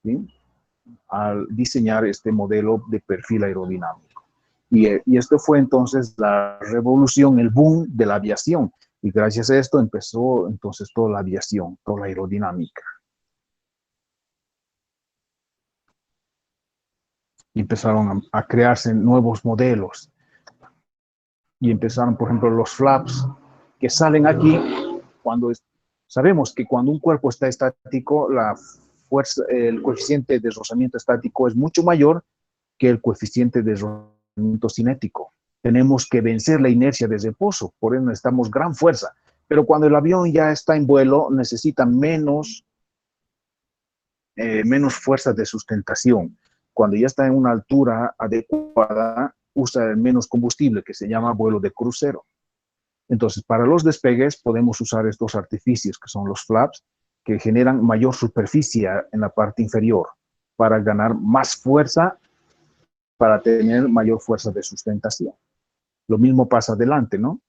¿sí? Al diseñar este modelo de perfil aerodinámico. Y esto fue entonces la revolución, el boom de la aviación. Y gracias a esto empezó entonces toda la aviación, toda la aerodinámica. Y empezaron a crearse nuevos modelos. Y empezaron, por ejemplo, los flaps que salen aquí sabemos que cuando un cuerpo está estático, el coeficiente de rozamiento estático es mucho mayor que el coeficiente de rozamiento cinético. Tenemos que vencer la inercia de reposo, por eso necesitamos gran fuerza. Pero cuando el avión ya está en vuelo, necesita menos fuerza de sustentación. Cuando ya está en una altura adecuada, usa menos combustible, que se llama vuelo de crucero. Entonces, para los despegues podemos usar estos artificios, que son los flaps, que generan mayor superficie en la parte inferior para ganar más fuerza, para tener mayor fuerza de sustentación. Lo mismo pasa adelante, ¿no?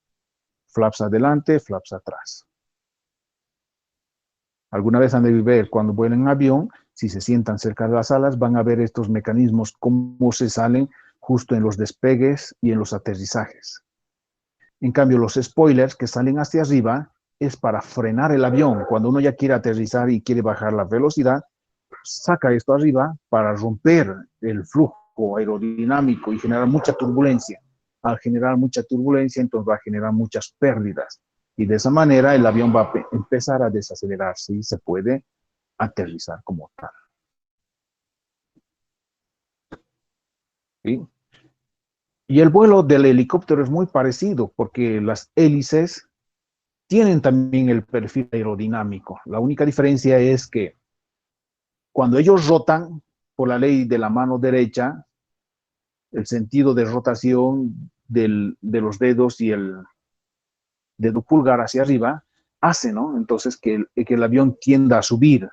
Flaps adelante, flaps atrás. Alguna vez han de ver cuando vuelan en avión, si se sientan cerca de las alas, van a ver estos mecanismos, cómo se salen justo en los despegues y en los aterrizajes. En cambio, los spoilers que salen hacia arriba es para frenar el avión. Cuando uno ya quiere aterrizar y quiere bajar la velocidad, saca esto arriba para romper el flujo aerodinámico y generar mucha turbulencia. Al generar mucha turbulencia, entonces va a generar muchas pérdidas. Y de esa manera el avión va a empezar a desacelerarse y se puede aterrizar como tal. ¿Sí? Y el vuelo del helicóptero es muy parecido porque las hélices tienen también el perfil aerodinámico. La única diferencia es que cuando ellos rotan por la ley de la mano derecha, el sentido de rotación de los dedos y el dedo pulgar hacia arriba hace, ¿no? Entonces que el avión tienda a subir,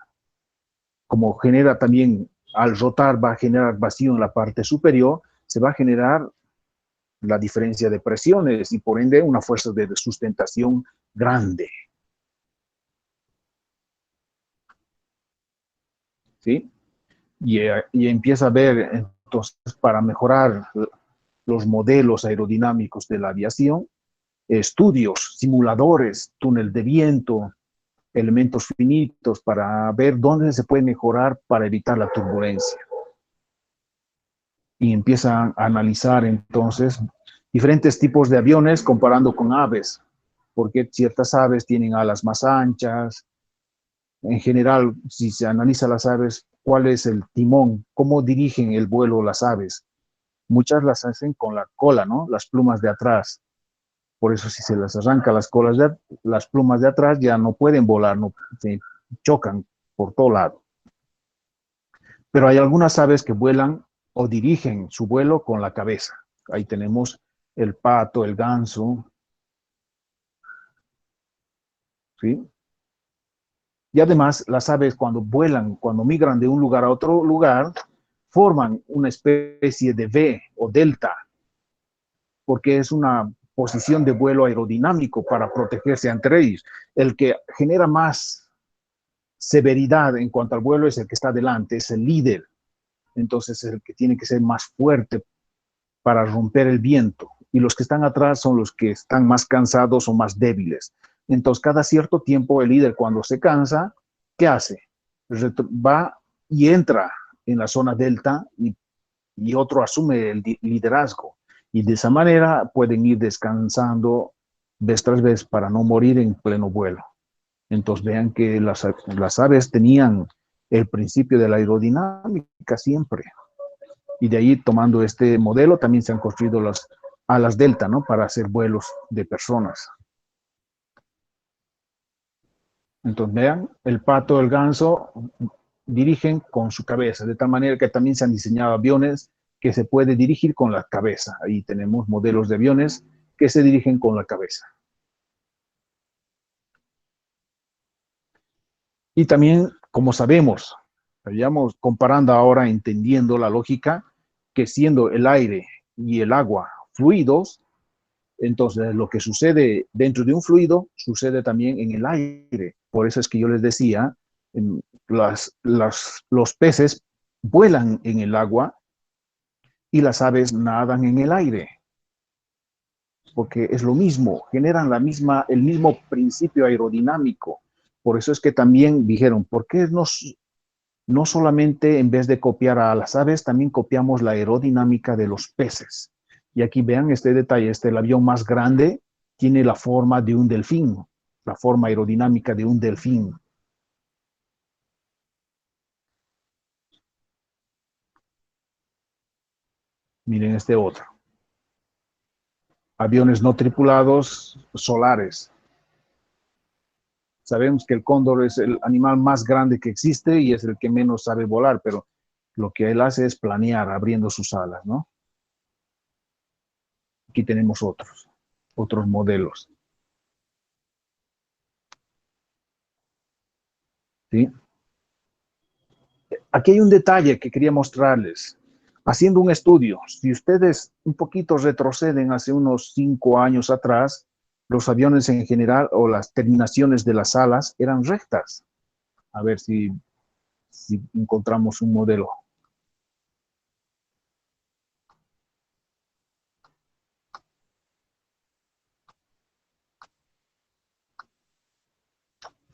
como genera también, al rotar va a generar vacío en la parte superior, se va a generar la diferencia de presiones y por ende una fuerza de sustentación grande. ¿Sí? Y empieza a ver, entonces, para mejorar los modelos aerodinámicos de la aviación, estudios, simuladores, túnel de viento, elementos finitos para ver dónde se puede mejorar para evitar la turbulencia. Y empiezan a analizar entonces diferentes tipos de aviones comparando con aves, porque ciertas aves tienen alas más anchas. En general, si se analiza las aves, ¿cuál es el timón? ¿Cómo dirigen el vuelo las aves? Muchas las hacen con la cola, ¿no? Las plumas de atrás. Por eso si se las arranca las plumas de atrás ya no pueden volar, no, se chocan por todo lado. Pero hay algunas aves que vuelan o dirigen su vuelo con la cabeza. Ahí tenemos el pato, el ganso, ¿sí? Y además las aves cuando vuelan, cuando migran de un lugar a otro lugar, forman una especie de V o delta, porque es una posición de vuelo aerodinámico para protegerse entre ellos. El que genera más severidad en cuanto al vuelo es el que está delante, es el líder. Entonces es el que tiene que ser más fuerte para romper el viento. Y los que están atrás son los que están más cansados o más débiles. Entonces cada cierto tiempo el líder cuando se cansa, ¿qué hace? Va y entra en la zona delta y otro asume el liderazgo. Y de esa manera pueden ir descansando vez tras vez para no morir en pleno vuelo. Entonces vean que las aves tenían el principio de la aerodinámica siempre. Y de ahí, tomando este modelo, también se han construido las alas delta, ¿no? Para hacer vuelos de personas. Entonces vean, el pato, el ganso dirigen con su cabeza, de tal manera que también se han diseñado aviones que se puede dirigir con la cabeza. Ahí tenemos modelos de aviones que se dirigen con la cabeza. Y también, como sabemos, vayamos comparando ahora, entendiendo la lógica, que siendo el aire y el agua fluidos, entonces lo que sucede dentro de un fluido sucede también en el aire. Por eso es que yo les decía, los peces vuelan en el agua y las aves nadan en el aire, porque es lo mismo, generan el mismo principio aerodinámico. Por eso es que también dijeron, ¿por qué no solamente en vez de copiar a las aves, también copiamos la aerodinámica de los peces? Y aquí vean este detalle, el avión más grande tiene la forma de un delfín, la forma aerodinámica de un delfín. Miren este otro. Aviones no tripulados solares. Sabemos que el cóndor es el animal más grande que existe y es el que menos sabe volar, pero lo que él hace es planear abriendo sus alas, ¿no? Aquí tenemos otros modelos, ¿sí? Aquí hay un detalle que quería mostrarles. Haciendo un estudio, si ustedes un poquito retroceden hace unos 5 años atrás, los aviones en general o las terminaciones de las alas eran rectas. A ver si encontramos un modelo.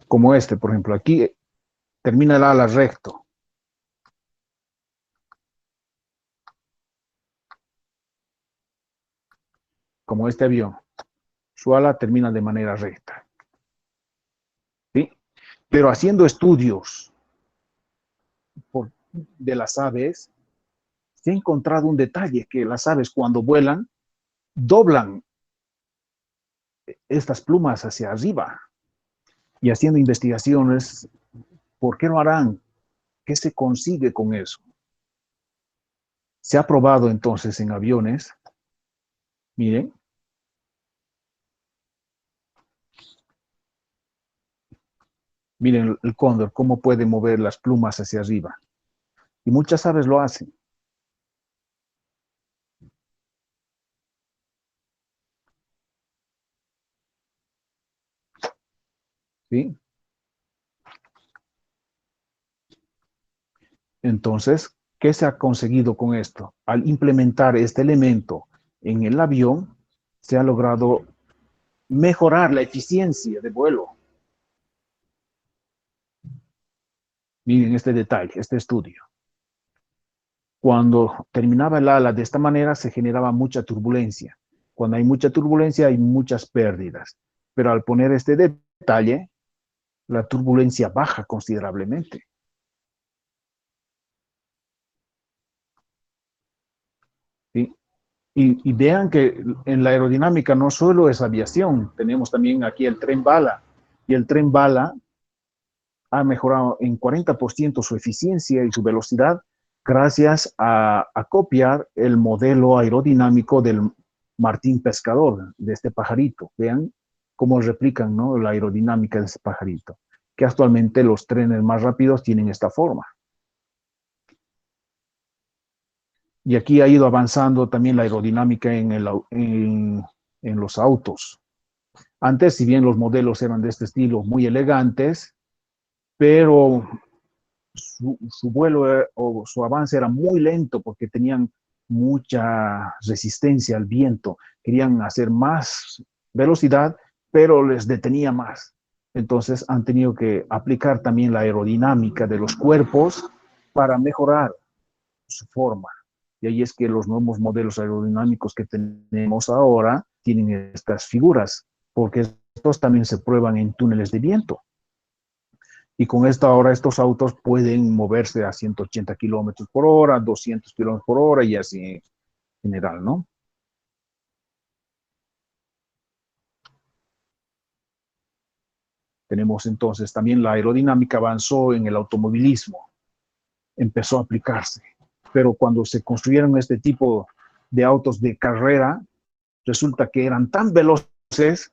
como este, por ejemplo, aquí termina el ala recto. Como este avión. Su ala termina de manera recta. ¿Sí? Pero haciendo estudios de las aves, se ha encontrado un detalle, que las aves cuando vuelan, doblan estas plumas hacia arriba. Y haciendo investigaciones, ¿por qué lo harán? ¿Qué se consigue con eso? Se ha probado entonces en aviones, miren, miren el cóndor, cómo puede mover las plumas hacia arriba. Y muchas aves lo hacen. ¿Sí? Entonces, ¿qué se ha conseguido con esto? Al implementar este elemento en el avión, se ha logrado mejorar la eficiencia de vuelo. Miren este detalle, este estudio. Cuando terminaba el ala de esta manera, se generaba mucha turbulencia. Cuando hay mucha turbulencia, hay muchas pérdidas. Pero al poner este detalle, la turbulencia baja considerablemente. ¿Sí? Y vean que en la aerodinámica no solo es aviación, tenemos también aquí el tren bala. Y el tren bala ha mejorado en 40% su eficiencia y su velocidad gracias a copiar el modelo aerodinámico del Martín Pescador, de este pajarito. Vean cómo replican, ¿no?, la aerodinámica de ese pajarito, que actualmente los trenes más rápidos tienen esta forma. Y aquí ha ido avanzando también la aerodinámica en los autos. Antes, si bien los modelos eran de este estilo muy elegantes, pero su vuelo o su avance era muy lento porque tenían mucha resistencia al viento. Querían hacer más velocidad, pero les detenía más. Entonces han tenido que aplicar también la aerodinámica de los cuerpos para mejorar su forma. Y ahí es que los nuevos modelos aerodinámicos que tenemos ahora tienen estas figuras, porque estos también se prueban en túneles de viento. Y con esto ahora estos autos pueden moverse a 180 kilómetros por hora, 200 kilómetros por hora y así en general, ¿no? Tenemos entonces también la aerodinámica avanzó en el automovilismo, empezó a aplicarse. Pero cuando se construyeron este tipo de autos de carrera, resulta que eran tan veloces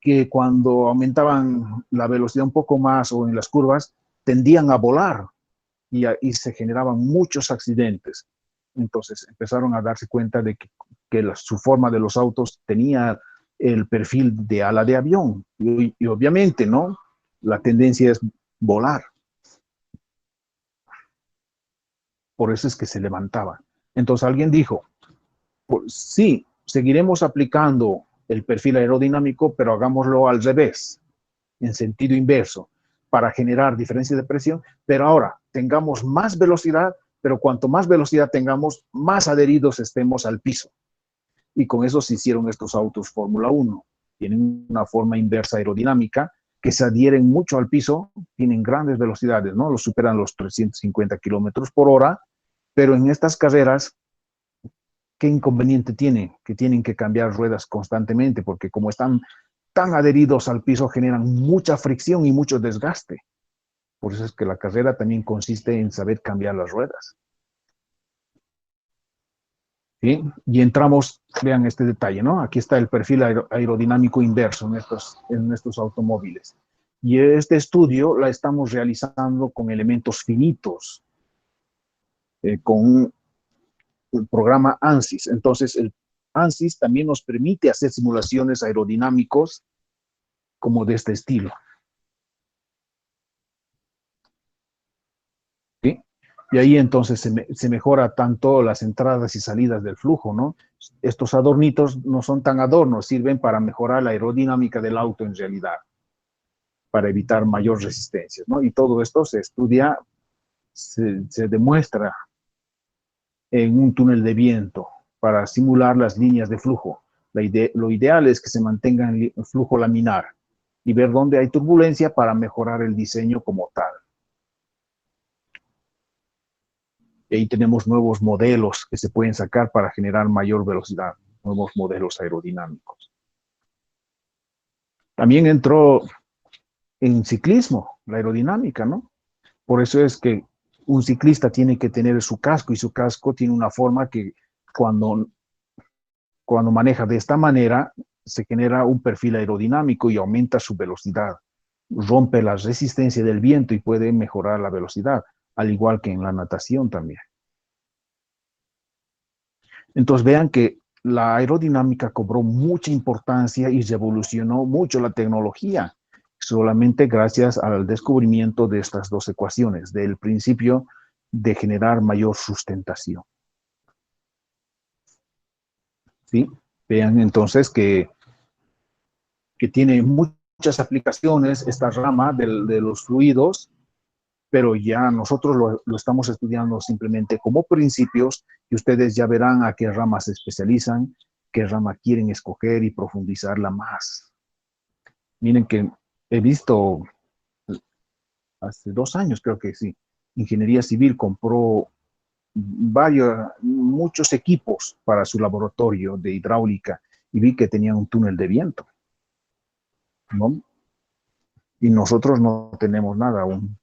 que cuando aumentaban la velocidad un poco más o en las curvas, tendían a volar y se generaban muchos accidentes. Entonces empezaron a darse cuenta de que su forma de los autos tenía el perfil de ala de avión. Y obviamente, ¿no? La tendencia es volar. Por eso es que se levantaba. Entonces alguien dijo, pues, sí, seguiremos aplicando el perfil aerodinámico, pero hagámoslo al revés, en sentido inverso, para generar diferencia de presión, pero ahora tengamos más velocidad, pero cuanto más velocidad tengamos, más adheridos estemos al piso. Y con eso se hicieron estos autos Fórmula 1. Tienen una forma inversa aerodinámica, que se adhieren mucho al piso, tienen grandes velocidades, ¿no? Los superan los 350 kilómetros por hora, pero en estas carreras, ¿qué inconveniente tienen? Que tienen que cambiar ruedas constantemente, porque como están tan adheridos al piso, generan mucha fricción y mucho desgaste. Por eso es que la carrera también consiste en saber cambiar las ruedas. ¿Sí? Y entramos, vean este detalle, ¿no? Aquí está el perfil aerodinámico inverso en estos automóviles. Y este estudio la estamos realizando con elementos finitos, con el programa ANSYS. Entonces, el ANSYS también nos permite hacer simulaciones aerodinámicos como de este estilo. ¿Sí? Y ahí entonces se mejora tanto las entradas y salidas del flujo, ¿no? Estos adornitos no son tan adornos, sirven para mejorar la aerodinámica del auto en realidad, para evitar mayor resistencia, ¿no? Y todo esto se estudia, se demuestra en un túnel de viento para simular las líneas de flujo. Lo ideal es que se mantenga en flujo laminar y ver dónde hay turbulencia para mejorar el diseño como tal. Y ahí tenemos nuevos modelos que se pueden sacar para generar mayor velocidad, nuevos modelos aerodinámicos. También entró en ciclismo la aerodinámica, ¿no? Por eso es que un ciclista tiene que tener su casco y su casco tiene una forma que cuando, cuando maneja de esta manera se genera un perfil aerodinámico y aumenta su velocidad, rompe la resistencia del viento y puede mejorar la velocidad, al igual que en la natación también. Entonces vean que la aerodinámica cobró mucha importancia y revolucionó mucho la tecnología, solamente gracias al descubrimiento de estas dos ecuaciones, del principio de generar mayor sustentación. ¿Sí? Vean entonces que tiene muchas aplicaciones esta rama de los fluidos, pero ya nosotros lo estamos estudiando simplemente como principios y ustedes ya verán a qué ramas se especializan, qué rama quieren escoger y profundizarla más. Miren que he visto hace 2 años, creo que sí, Ingeniería Civil compró muchos equipos para su laboratorio de hidráulica y vi que tenían un túnel de viento, ¿no? Y nosotros no tenemos nada aún,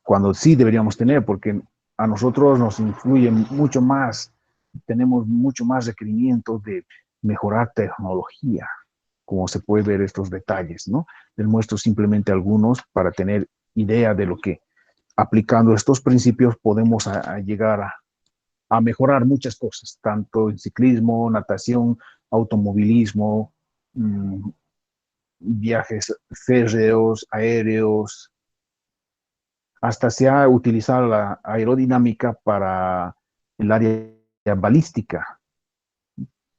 cuando sí deberíamos tener, porque a nosotros nos influye mucho más, tenemos mucho más requerimientos de mejorar tecnología, como se puede ver estos detalles, ¿no? Les muestro simplemente algunos para tener idea de lo que aplicando estos principios podemos llegar a mejorar muchas cosas, tanto en ciclismo, natación, automovilismo, viajes férreos, aéreos, hasta se ha utilizado la aerodinámica para el área balística.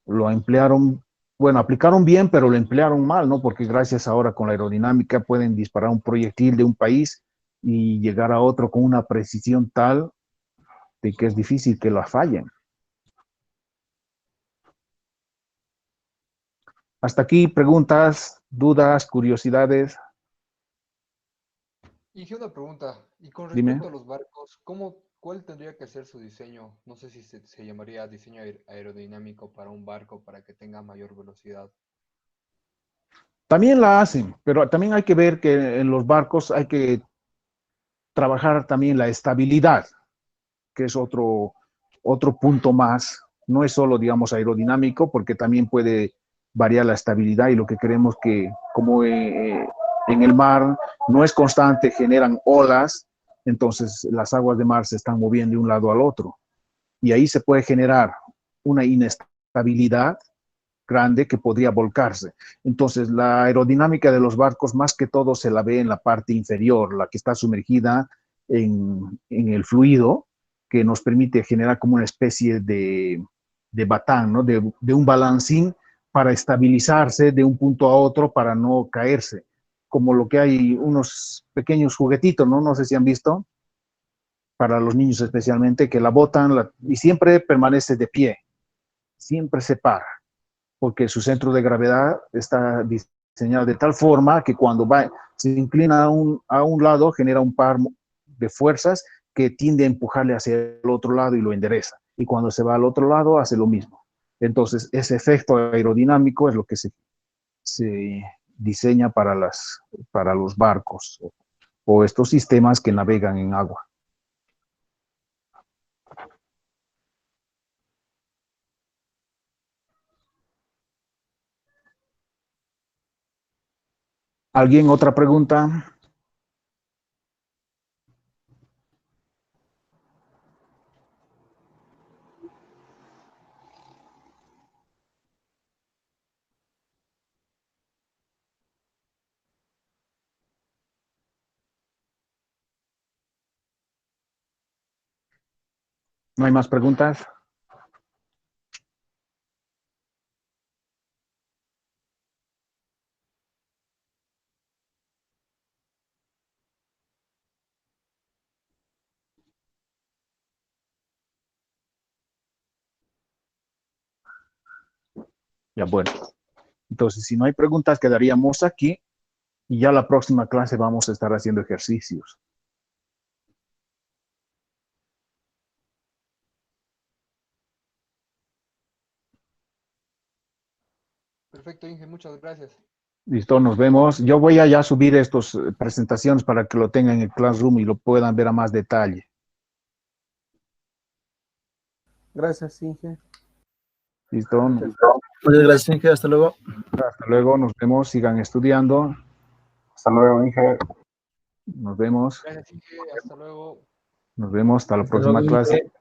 Lo emplearon, bueno, aplicaron bien, pero lo emplearon mal, ¿no? Porque gracias ahora con la aerodinámica pueden disparar un proyectil de un país y llegar a otro con una precisión tal de que es difícil que la fallen. Hasta aquí, preguntas, dudas, curiosidades. Hice una pregunta, y con Dime. respecto a los barcos, ¿cuál tendría que ser su diseño? No sé si se llamaría diseño aerodinámico para un barco para que tenga mayor velocidad. También la hacen, pero también hay que ver que en los barcos hay que trabajar también la estabilidad, que es otro punto más. No es solo, digamos, aerodinámico, porque también puede variar la estabilidad y lo que queremos que, como en el mar no es constante, generan olas, entonces las aguas de mar se están moviendo de un lado al otro. Y ahí se puede generar una inestabilidad grande que podría volcarse. Entonces, la aerodinámica de los barcos más que todo se la ve en la parte inferior, la que está sumergida en el fluido, que nos permite generar como una especie de batán, ¿no? De un balancín para estabilizarse de un punto a otro para no caerse. Como lo que hay unos pequeños juguetitos, ¿no? No sé si han visto, para los niños especialmente, que la botan y siempre permanece de pie, siempre se para porque su centro de gravedad está diseñado de tal forma que cuando se inclina a un lado genera un par de fuerzas que tiende a empujarle hacia el otro lado y lo endereza. Y cuando se va al otro lado hace lo mismo. Entonces, ese efecto aerodinámico es lo que se diseña para los barcos o estos sistemas que navegan en agua. ¿Alguien otra pregunta? ¿No hay más preguntas? Ya, bueno. Entonces, si no hay preguntas, quedaríamos aquí y ya la próxima clase vamos a estar haciendo ejercicios. Perfecto, Inge, muchas gracias. Listo, nos vemos. Yo voy a ya subir estas presentaciones para que lo tengan en el Classroom y lo puedan ver a más detalle. Gracias, Inge. Listo. Muchas gracias, Inge. Hasta luego. Hasta luego, nos vemos. Sigan estudiando. Hasta luego, Inge. Nos vemos. Gracias, Inge. Hasta luego. Nos vemos hasta la Hasta próxima luego, clase. Inge.